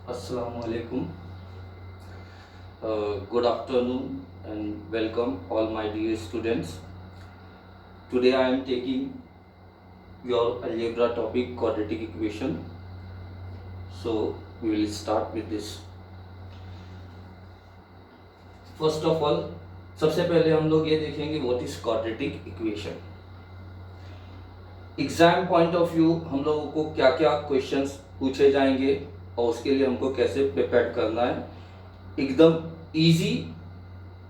Assalamu alaikum. Good afternoon and welcome all my dear students. Today I am taking your algebra topic quadratic equation. So we will start with this. First of all, सबसे पहले हम लोग ये देखेंगे what is quadratic equation. Exam point of view हम लोगों को क्या क्या क्वेश्चंस पूछे जाएंगे और उसके लिए हमको कैसे प्रिपेयर करना है, एकदम इजी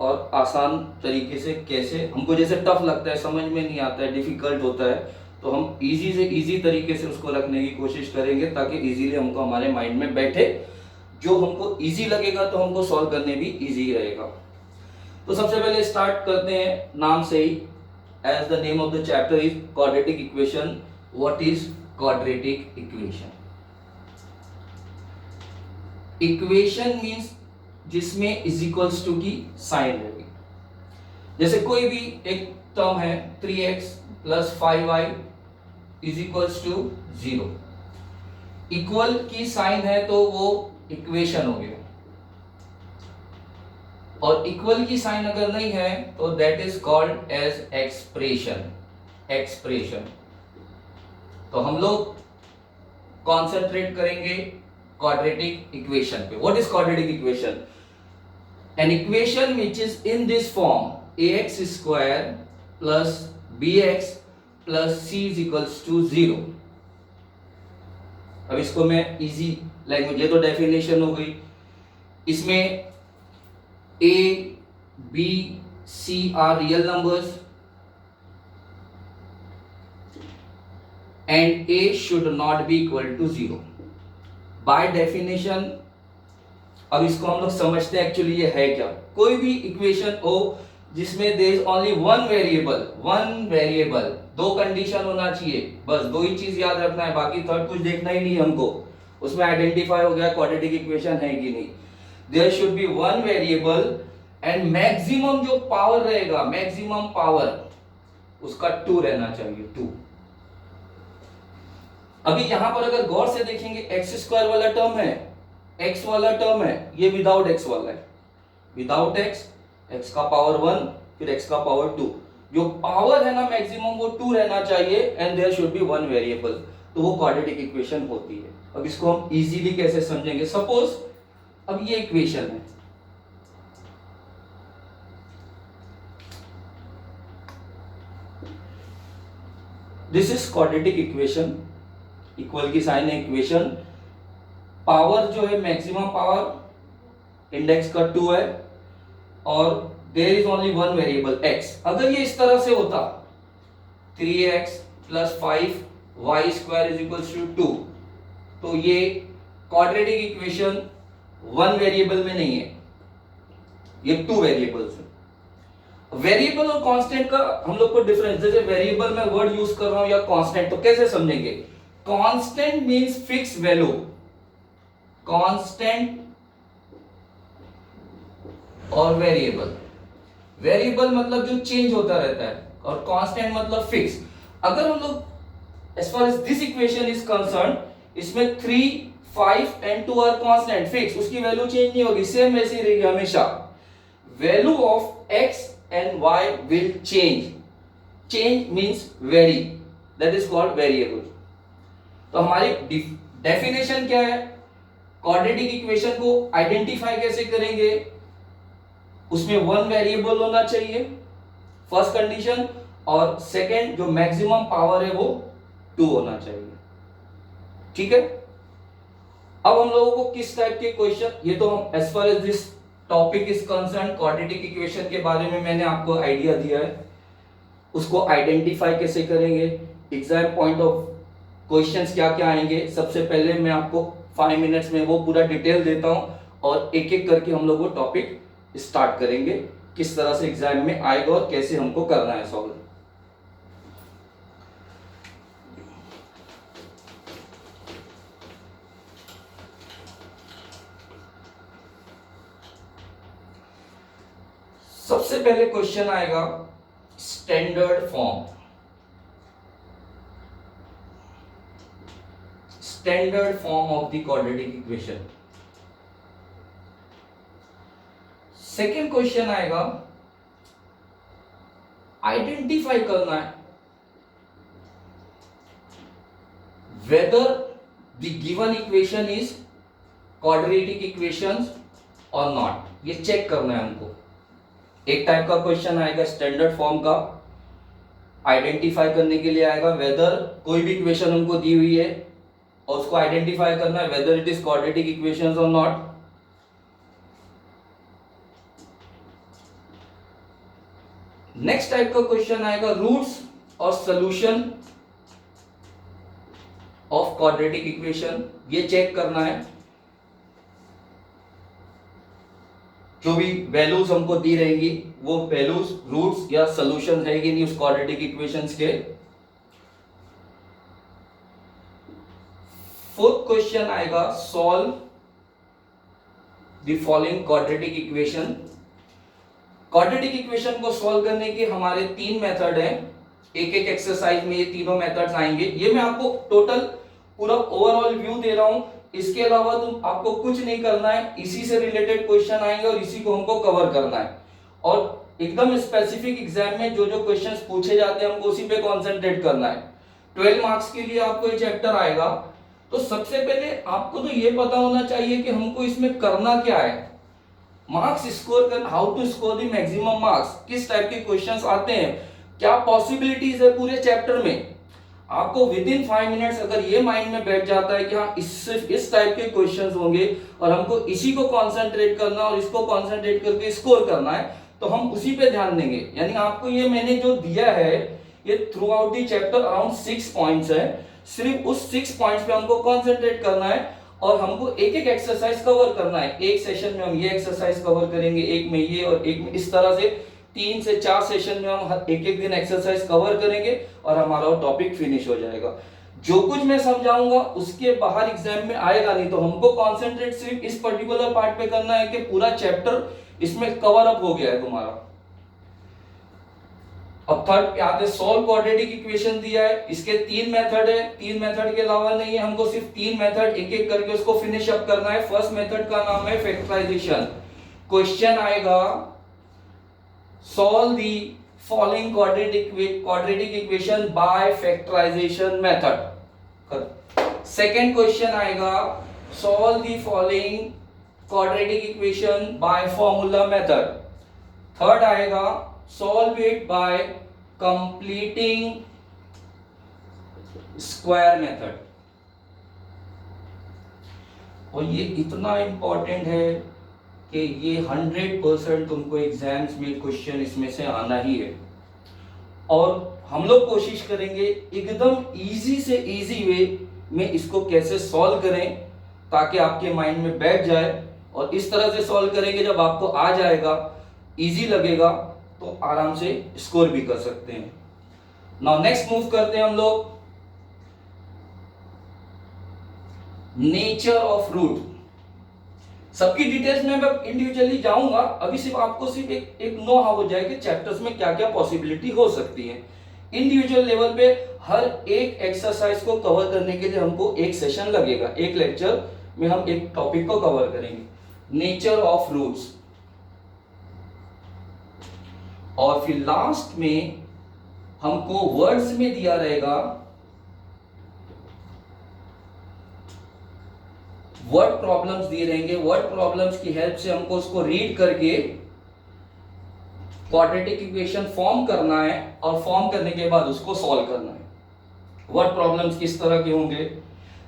और आसान तरीके से. कैसे हमको जैसे टफ लगता है, समझ में नहीं आता है, डिफिकल्ट होता है, तो हम इजी से इजी तरीके से उसको रखने की कोशिश करेंगे ताकि इजीली हमको हमारे माइंड में बैठे. जो हमको इजी लगेगा तो हमको सॉल्व करने भी इजी रहेगा. तो सबसे पहले स्टार्ट करते हैं नाम से ही. As the name of the chapter is quadratic equation. What is quadratic equation? Equation means जिसमें इज इक्वल्स टू की साइन रहेगी. जैसे कोई भी एक टर्म है 3x plus 5y is equals to 0. Equal की साइन है तो वो इक्वेशन हो गया, और इक्वल की साइन अगर नहीं है तो that is called as expression. Expression. तो हम लोग कॉन्सेंट्रेट करेंगे quadratic equation पे. What is quadratic equation? An equation which is in this form ax square plus bx plus c is equals to 0. अब इसको मैं इजी लैंग्वेज, ये तो डेफिनेशन हो गई. इसमें a b c are real numbers and a should not be equal to 0. By definition. अब इसको हम लोग समझते हैं एक्चुअली ये है क्या. कोई भी इक्वेशन हो जिसमें there is only one variable, दो कंडीशन होना चाहिए, बस दो ही चीज याद रखना है, बाकी थर्ड कुछ देखना ही नहीं हमको. उसमें आइडेंटिफाई हो गया क्वाड्रेटिक इक्वेशन है कि नहीं. There should be one variable and maximum जो पावर रहेगा, मैक्सिमम पावर उसका 2 रहना चाहिए. 2. अभी यहां पर अगर गौर से देखेंगे एक्स स्क्वायर वाला टर्म है, एक्स वाला टर्म है, ये विदाउट एक्स वाला है. विदाउट एक्स, एक्स का पावर 1 फिर एक्स का पावर 2. जो पावर है ना मैक्सिमम वो 2 रहना चाहिए and there should be one variable. तो वो क्वाड्रेटिक इक्वेशन होती है. अब इसको हम इजीली कैसे समझेंगे. सपोज अब ये इक्वेशन है, this is quadratic equation. Equal की साइन है, इक्वेशन. पावर जो है मैक्सिमम पावर इंडेक्स का 2 है और there is only one variable x. अगर ये इस तरह से होता 3x plus 5y square is equal to 2, तो ये क्वाड्रेटिक इक्वेशन वन वेरिएबल में नहीं है, ये 2 वेरिएबल्स है. वेरिएबल और कांस्टेंट का हम लोग को डिफरेंस, जैसे वेरिएबल में वर्ड यूज कर रहा हूं या कांस्टेंट, तो कैसे समझेंगे. Constant means fix value. Constant और वेरिएबल. वेरिएबल मतलब जो चेंज होता रहता है और कांस्टेंट मतलब फिक्स. अगर हम लोग as far as this equation is concern, इसमें 3, 5 एंड 2 आर कांस्टेंट फिक्स, उसकी वैल्यू चेंज नहीं होगी, सेम वैसी रहेगी हमेशा. Value of x and y will change. Change means vary. That is called variable. तो हमारी डेफिनेशन क्या है. क्वाड्रेटिक इक्वेशन को आइडेंटिफाई कैसे करेंगे. उसमें वन वेरिएबल होना चाहिए, फर्स्ट कंडीशन, और सेकंड जो मैक्सिमम पावर है वो 2 होना चाहिए. ठीक है. अब हम लोगों को किस टाइप के क्वेश्चन, ये तो हम as far as this topic is concern quadratic equation के बारे में मैंने आपको आइडिया दिया है. उसको आइडेंटिफाई कैसे करेंगे, एग्जाम पॉइंट ऑफ क्वेश्चंस क्या क्या आएंगे, सबसे पहले मैं आपको 5 मिनट्स में वो पूरा डिटेल देता हूं और एक एक करके हम लोग वो टॉपिक स्टार्ट करेंगे, किस तरह से एग्जाम में आएगा और कैसे हमको करना है सॉल्व. सबसे पहले क्वेश्चन आएगा standard form. Standard form of the quadratic equation. Second question आएगा, आइडेंटिफाई करना है whether the given equation is quadratic equations or not, ये चेक करना है हमको। एक टाइप का क्वेश्चन आएगा स्टैंडर्ड फॉर्म का, आइडेंटिफाई करने के लिए आएगा वेदर कोई भी इक्वेशन हमको दी हुई है और उसको आइडेंटिफाई करना है whether it is quadratic equations और नॉट। नेक्स्ट टाइप का क्वेश्चन आएगा रूट्स और सॉल्यूशन ऑफ क्वाड्रेटिक इक्वेशन, ये चेक करना है। जो भी वैल्यूज हमको दी रहेंगी वो वैल्यूज रूट्स या सॉल्यूशन रहेगी नहीं उस क्वाड्रेटिक इक्वेशंस के। फोर्थ क्वेश्चन आएगा solve the following quadratic equation. Quadratic equation को सॉल्व करने के हमारे 3 मेथड हैं, एक एक एक्सरसाइज में ये तीनों मेथड्स आएंगे। ये मैं आपको टोटल पूरा ओवरऑल व्यू दे रहा हूं, इसके अलावा तुम आपको कुछ नहीं करना है, इसी से रिलेटेड क्वेश्चन आएंगे और इसी को हमको कवर करना है। और एकदम स्पेसिफिक एग्जाम में जो जो क्वेश्चंस पूछे जाते हैं हमको उसी पे कंसंट्रेट करना है। 12 मार्क्स के लिए आपको ये चैप्टर आएगा, तो सबसे पहले आपको तो ये पता होना चाहिए कि हमको इसमें करना क्या है, मार्क्स स्कोर कर, how to score the maximum marks, किस टाइप के क्वेश्चंस आते हैं, क्या पॉसिबिलिटीज है पूरे चैप्टर में। आपको विद इन 5 मिनट्स अगर ये माइंड में बैठ जाता है कि हाँ सिर्फ इस टाइप के क्वेश्चंस होंगे और हमको इसी को कंसंट्रेट करना और इसको कंसंट्रेट करके स्कोर करना है, तो हम उसी पे ध्यान देंगे। यानी आपको ये मैंने जो दिया है ये through out the chapter around 6 points है, सिर्फ उस 6 पॉइंट्स पे हमको कंसंट्रेट करना है और हमको एक एक एक्सरसाइज कवर करना है। एक सेशन में हम ये एक्सरसाइज कवर करेंगे, एक में ये और एक में, इस तरह से 3 से 4 सेशन में हम एक एक दिन एक्सरसाइज कवर करेंगे और हमारा टॉपिक फिनिश हो जाएगा। जो कुछ मैं समझाऊंगा उसके बाहर एग्जाम में आएगा नहीं, तो हमको कंसंट्रेट सिर्फ इस पर्टिकुलर पार्ट पे करना है कि पूरा चैप्टर इसमें कवर अप हो गया है तुम्हारा। अब थर्ड पे आते, सॉल्व क्वाड्रेटिक इक्वेशन दिया है, इसके 3 मेथड है, 3 मेथड के अलावा नहीं है, हमको सिर्फ 3 मेथड एक एक करके उसको फिनिश अप करना है। फर्स्ट मेथड का नाम है फैक्टराइजेशन। क्वेश्चन आएगा solve the following quadratic equation by factorization method। second question आएगा solve the following quadratic equation by formula method। third आएगा solve it by completing square method। और ये इतना इंपॉर्टेंट है कि ये 100% तुमको एग्जाम्स में क्वेश्चन इसमें से आना ही है, और हम लोग कोशिश करेंगे एकदम इजी से इजी वे में इसको कैसे सॉल्व करें ताकि आपके माइंड में बैठ जाए, और इस तरह से सॉल्व करेंगे जब आपको आ जाएगा, इजी लगेगा, तो आराम से स्कोर भी कर सकते हैं। नाउ नेक्स्ट मूव करते हैं हम लोग नेचर ऑफ रूट। सबकी डिटेल्स में मैं इंडिविजुअली जाऊंगा, अभी सिर्फ आपको सिर्फ एक नो हाउ हो जाए कि चैप्टर्स में क्या क्या पॉसिबिलिटी हो सकती है। इंडिविजुअल लेवल पे हर एक एक्सरसाइज को कवर करने के लिए हमको एक सेशन लगेगा, एक लेक्चर में हम एक टॉपिक को कवर करेंगे, नेचर ऑफ रूट्स। और फिर लास्ट में हमको वर्ड्स में दिया रहेगा वर्ड प्रॉब्लम्स दिए रहेंगे, वर्ड प्रॉब्लम्स की हेल्प से हमको उसको रीड करके क्वाड्रेटिक इक्वेशन फॉर्म करना है और फॉर्म करने के बाद उसको सॉल्व करना है। वर्ड प्रॉब्लम्स किस तरह के होंगे,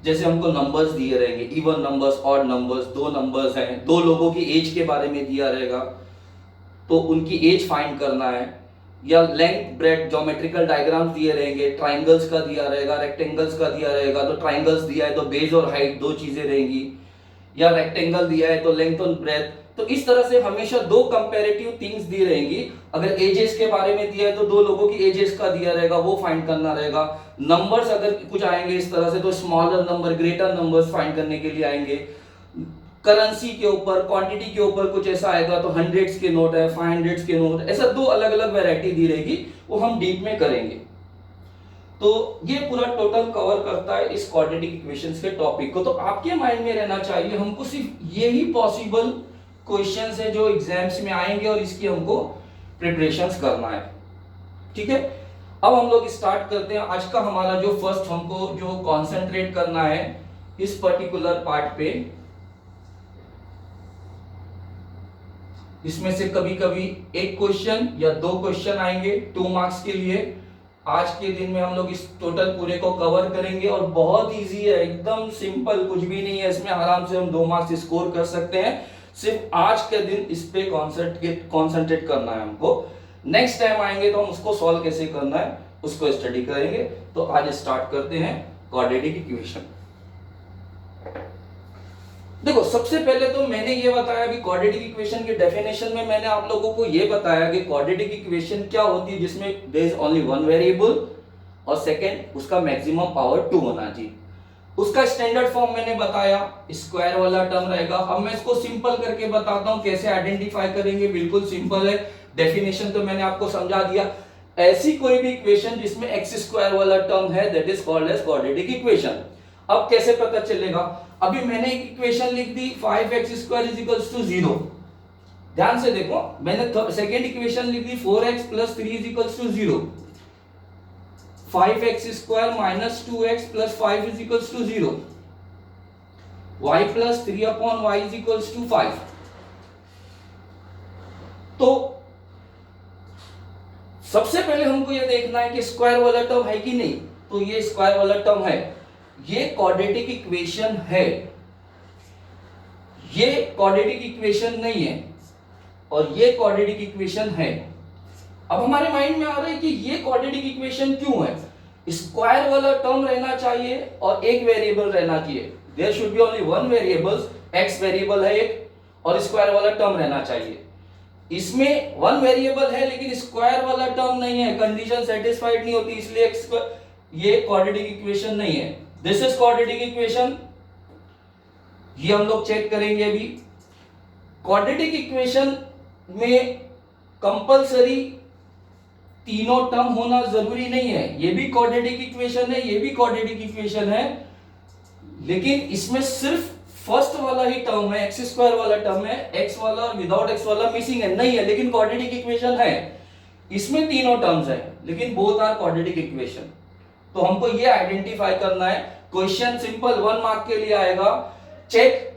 जैसे हमको नंबर्स दिए रहेंगे, even numbers, odd numbers, 2 numbers हैं, 2 लोगों की एज के बारे में दिया रहेगा तो उनकी एज फाइंड करना है, या लेंथ ब्रेड ज्योमेट्रिकल डायग्राम्स दिए रहेंगे, ट्राइंगल्स का दिया रहेगा, रेक्टेंगल्स का दिया रहेगा, तो ट्राइंगल्स दिया है तो बेस और हाइट 2 चीजें रहेंगी, या रेक्टेंगल दिया है तो लेंथ और ब्रेथ। तो इस तरह से हमेशा 2 कंपैरेटिव थिंग्स दी रहेंगी। अगर एजेस के बारे में दिया है तो 2 लोगों की एजेस का दिया रहेगा, वो फाइंड करना रहेगा। नंबर्स अगर कुछ आएंगे इस तरह से तो smaller number, greater numbers find करने के लिए आएंगे। करेंसी के ऊपर, क्वांटिटी के ऊपर कुछ ऐसा आएगा तो 100s के नोट है, 500s के नोट, ऐसा 2 अलग अलग वैरायटी दी रहेगी, वो हम डीप में करेंगे। तो ये पूरा टोटल कवर करता है इस क्वाड्रेटिक इक्वेशंस के टॉपिक को। तो आपके माइंड में रहना चाहिए हमको सिर्फ यही पॉसिबल क्वेश्चन है जो एग्जाम्स में आएंगे और इसकी हमको प्रिपरेशंस करना है। ठीक है, अब हम लोग स्टार्ट करते हैं। आज का हमारा जो फर्स्ट हमको जो कंसंट्रेट करना है इस पर्टिकुलर पार्ट पे, इसमें से कभी कभी एक क्वेश्चन या दो क्वेश्चन आएंगे 2 मार्क्स के लिए। आज के दिन में हम लोग इस टोटल पूरे को कवर करेंगे और बहुत इजी है, एकदम सिंपल, कुछ भी नहीं है इसमें, आराम से हम 2 मार्क्स स्कोर कर सकते हैं। सिर्फ आज के दिन इस पे कॉन्सेंट्रेट करना है हमको। नेक्स्ट टाइम आएंगे तो हम उसको सॉल्व कैसे करना है उसको स्टडी करेंगे। तो आज स्टार्ट करते हैं क्वाड्रेटिक इक्वेशन। देखो, सबसे पहले तो मैंने ये बताया कि क्वाड्रेटिक इक्वेशन की डेफिनेशन में मैंने आप लोगों को ये बताया कि क्वाड्रेटिक इक्वेशन क्या होती है जिसमें there is only one variable और सेकंड उसका मैक्सिमम पावर 2 होना चाहिए। उसका स्टैंडर्ड फॉर्म मैंने बताया, स्क्वायर वाला टर्म रहेगा। अब मैं इसको सिंपल करके बताता हूं कैसे आइडेंटिफाई करेंगे। बिल्कुल सिंपल है, डेफिनेशन तो मैंने आपको समझा दिया। ऐसी कोई भी इक्वेशन जिसमें एक्स स्क्वायर वाला टर्म है that is called as quadratic equation. अब कैसे पता चलेगा? अभी मैंने एक इक्वेशन लिख दी 5x² = 0। ध्यान से देखो, मैंने सेकेंड इक्वेशन लिख दी 4x + 3 = 0। 5x² - 2x + 5 = 0। y + 3/y = 5। तो सबसे पहले हमको यह देखना है कि स्क्वायर वाला टर्म है कि नहीं। तो ये स्क्वायर वाला टर्म है, ये क्वाड्रेटिक इक्वेशन है, ये क्वाड्रेटिक इक्वेशन नहीं है और ये क्वाड्रेटिक इक्वेशन है। अब हमारे माइंड में आ रहा है कि ये क्वाड्रेटिक इक्वेशन क्यों है? स्क्वायर वाला टर्म रहना चाहिए और एक वेरिएबल रहना चाहिए। There should be only one variable, x variable है एक और स्क्वायर वाला टर्म रहना चाहिए। इसमें वन वेरिएबल है लेकिन स्क्वायर वाला टर्म नहीं है, कंडीशन सेटिस्फाइड नहीं होती, इसलिए ये क्वाड्रेटिक इक्वेशन नहीं है। दिस इज क्वाड्रेटिक इक्वेशन, ये हम लोग चेक करेंगे अभी। क्वाड्रेटिक इक्वेशन में कंपलसरी तीनों टर्म होना जरूरी नहीं है। ये भी क्वाड्रेटिक इक्वेशन है, ये भी क्वाड्रेटिक इक्वेशन है, लेकिन इसमें सिर्फ फर्स्ट वाला ही टर्म है, x² वाला टर्म है, x वाला विदाउट x वाला मिसिंग है, नहीं है, लेकिन क्वाड्रेटिक इक्वेशन है। इसमें तीनों टर्म्स है लेकिन बोथ आर क्वाड्रेटिक इक्वेशन। तो हमको ये आइडेंटिफाई करना है। क्वेश्चन सिंपल 1 मार्क के लिए आएगा। चेक